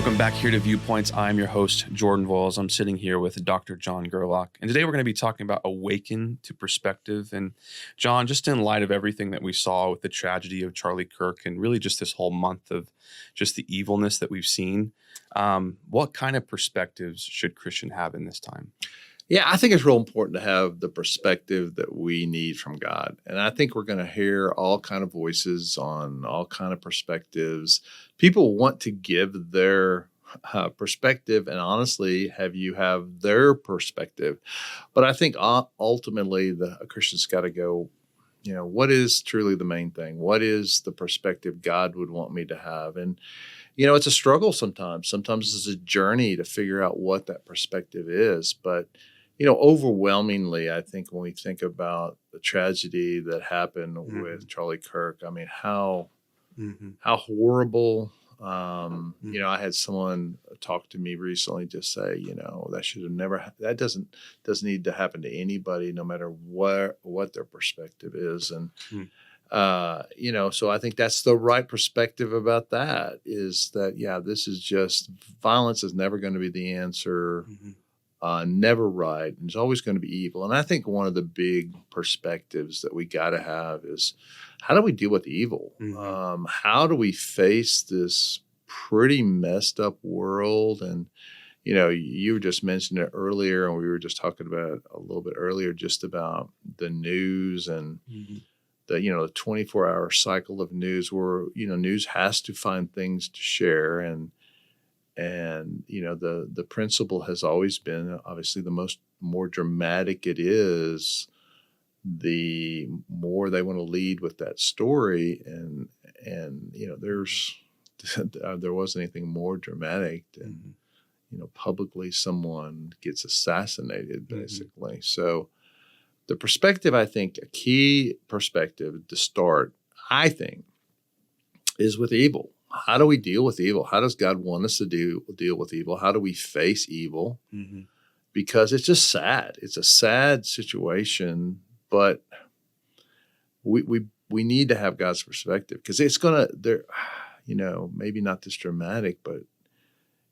Welcome back here to Viewpoints. I'm your host, Jordan Voyles. I'm sitting here with Dr. John Gerlach. And today we're going to be talking about Awaken to Perspective. And John, just in light of everything that we saw with the tragedy of Charlie Kirk and really just this whole month of just the evilness that we've seen, what kind of perspectives should Christian have in this time? Yeah, I think it's real important to have the perspective that we need from God. And I think we're going to hear all kind of voices on all kind of perspectives. People want to give their perspective and honestly have you have their perspective. But I think ultimately a Christian's got to go, what is truly the main thing? What is the perspective God would want me to have? And it's a struggle sometimes. Sometimes it's a journey to figure out what that perspective is. But overwhelmingly, I think when we think about the tragedy that happened with Charlie Kirk, I mean, how horrible. I had someone talk to me recently just say, that should have never, that doesn't need to happen to anybody, no matter what their perspective is. And, so I think that's the right perspective about that is that, this is just violence is never going to be the answer. Never right. And it's always going to be evil. And I think one of the big perspectives that we got to have is how do we deal with evil? How do we face this pretty messed up world? And, you just mentioned it earlier, and we were just talking about it a little bit earlier, just about the news and the 24-hour cycle of news where, news has to find things to share. And the principle has always been, obviously, the more dramatic it is, the more they want to lead with that story. And there wasn't anything more dramatic than, publicly someone gets assassinated, basically. So the perspective, I think, a key perspective to start, I think, is with evil. How do we deal with evil? How does God want us to deal with evil? How do we face evil? Because it's just sad. It's a sad situation, but we need to have God's perspective because it's going to, maybe not this dramatic, but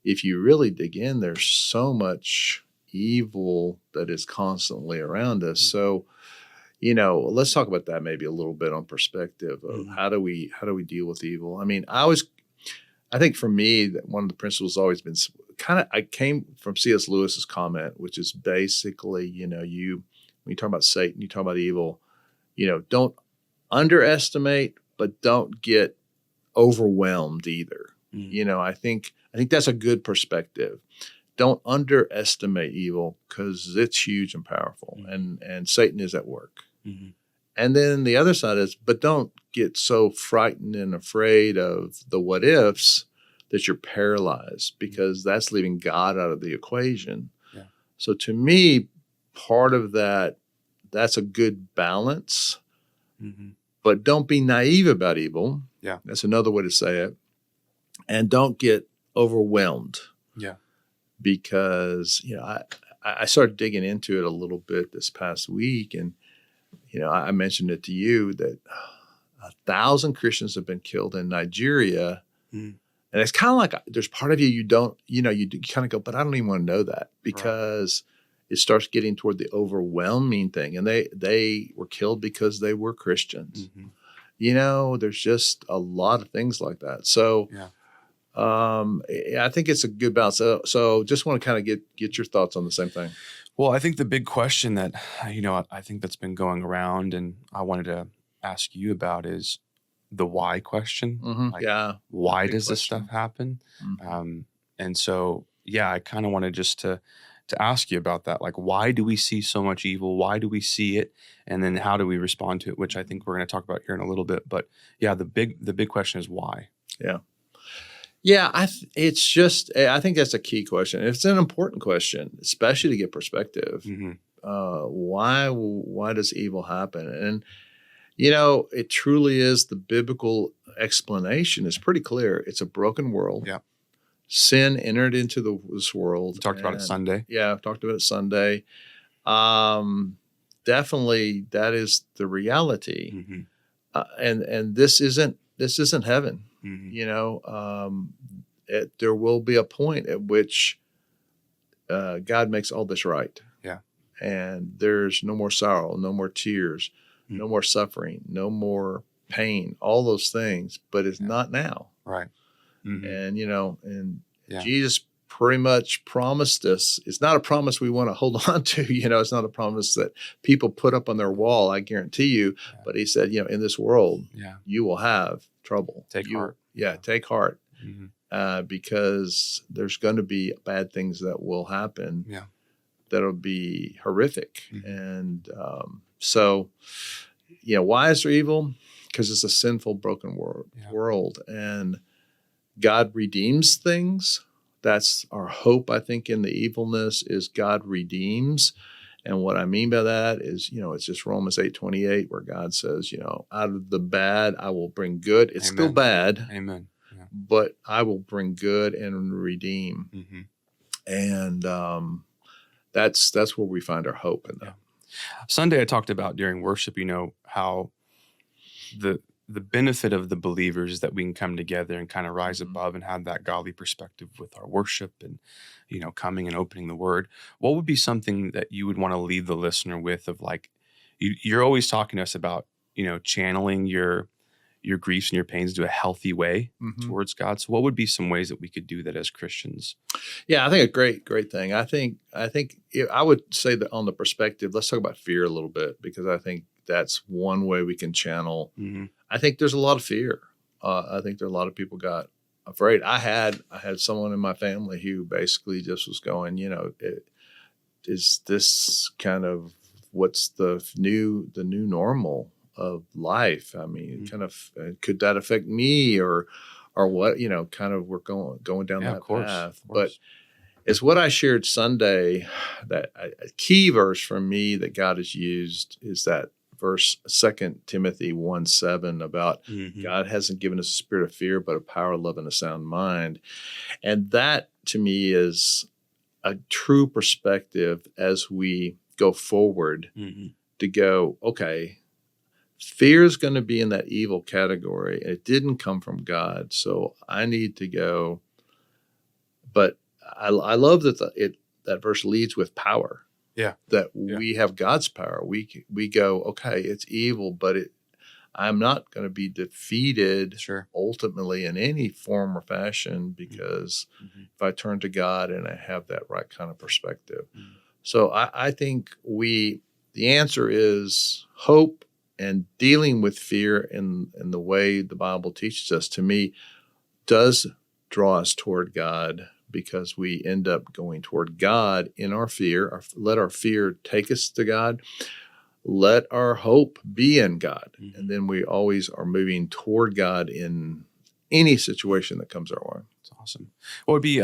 if you really dig in, there's so much evil that is constantly around us. So, let's talk about that maybe a little bit on perspective of how do we deal with evil? I mean, I think for me, that one of the principles has always been I came from C.S. Lewis's comment, which is basically, when you talk about Satan, you talk about evil, don't underestimate, but don't get overwhelmed either. I think that's a good perspective. Don't underestimate evil because it's huge and powerful, and Satan is at work. And then the other side is, but don't get so frightened and afraid of the what ifs that you're paralyzed because that's leaving God out of the equation. Yeah. So to me, part of that's a good balance, but don't be naive about evil. Yeah. That's another way to say it. And don't get overwhelmed. Yeah. Because, I started digging into it a little bit this past week, and I mentioned it to you that 1,000 Christians have been killed in Nigeria. And it's kind of like there's part of you, you don't, you kind of go, but I don't even want to know that because it starts getting toward the overwhelming thing. And they were killed because they were Christians. There's just a lot of things like that. So I think it's a good balance. So just want to kind of get your thoughts on the same thing. Well, I think the big question that, I think that's been going around and I wanted to ask you about is the why question. Why does this stuff happen? And so, I kind of wanted just to ask you about that. Like, why do we see so much evil? Why do we see it? And then how do we respond to it? Which I think we're going to talk about here in a little bit. But the big question is why? Yeah. Yeah, I think that's a key question. It's an important question, especially to get perspective. Why does evil happen? And, it truly is the biblical explanation is pretty clear. It's a broken world. Yeah. Sin entered into this world. We talked about it Sunday. Yeah, I've talked about it Sunday. Definitely that is the reality. And this isn't heaven. there will be a point at which God makes all this right. Yeah. And there's no more sorrow, no more tears, no more suffering, no more pain, all those things, but it's not now. Right. And, Jesus pretty much promised us. It's not a promise we want to hold on to. It's not a promise that people put up on their wall, I guarantee you. Yeah. But he said, in this world, you will have trouble. Take heart. Yeah, take heart. Because there's going to be bad things that will happen. Yeah. That'll be horrific. And so, why is there evil? Because it's a sinful, broken world. And God redeems things. That's our hope, I think, in the evilness is God redeems. And what I mean by that is, it's just Romans 8:28 where God says, out of the bad, I will bring good. It's still bad. Amen. Yeah. But I will bring good and redeem. And that's where we find our hope in that. Yeah. Sunday, I talked about during worship, how the benefit of the believers is that we can come together and kind of rise above and have that godly perspective with our worship and, coming and opening the word. What would be something that you would want to leave the listener with of like, you're always talking to us about, channeling your griefs and your pains to a healthy way towards God. So what would be some ways that we could do that as Christians? Yeah, I think a great thing. I think I would say that on the perspective, let's talk about fear a little bit, because I think that's one way we can channel. I think there's a lot of fear. I think there are a lot of people got afraid. I had someone in my family who basically just was going, is this kind of what's the new normal of life? I mean, kind of could that affect me or what? Kind of we're going down that path. But it's what I shared Sunday that a key verse for me that God has used is that verse 2 Timothy 1:7 about God hasn't given us a spirit of fear, but a power, love, and a sound mind. And that to me is a true perspective as we go forward to go, okay, fear is going to be in that evil category. It didn't come from God. So I need to go. But I love that that verse leads with power. Yeah. That we have God's power. We go, okay, it's evil, but I'm not going to be defeated ultimately in any form or fashion because if I turn to God and I have that right kind of perspective. So I think the answer is hope and dealing with fear in the way the Bible teaches us, to me, does draw us toward God, because we end up going toward God in our fear. Let our fear take us to God. Let our hope be in God. And then we always are moving toward God in any situation that comes our way. That's awesome. What would be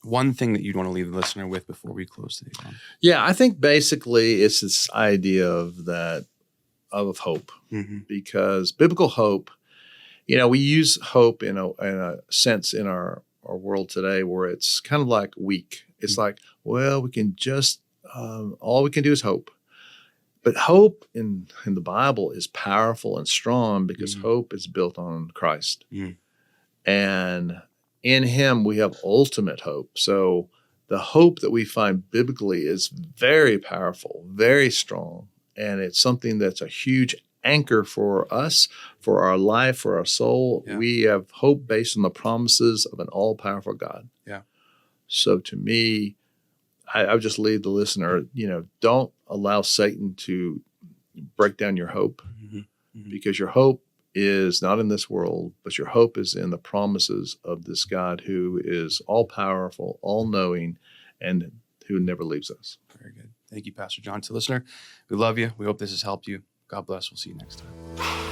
one thing that you'd want to leave the listener with before we close today, John? Yeah, I think basically it's this idea of hope, because biblical hope, we use hope in a sense in our world today where it's kind of like weak. It's like, well, we can just, all we can do is hope. But hope in the Bible is powerful and strong because hope is built on Christ. And in him, we have ultimate hope. So the hope that we find biblically is very powerful, very strong. And it's something that's a huge anchor for us, for our life, for our soul. Yeah. We have hope based on the promises of an all-powerful God. Yeah. So to me, I would just leave the listener, don't allow Satan to break down your hope, because your hope is not in this world, but your hope is in the promises of this God who is all-powerful, all-knowing, and who never leaves us. Very good. Thank you, Pastor John. So listener, we love you. We hope this has helped you. God bless. We'll see you next time.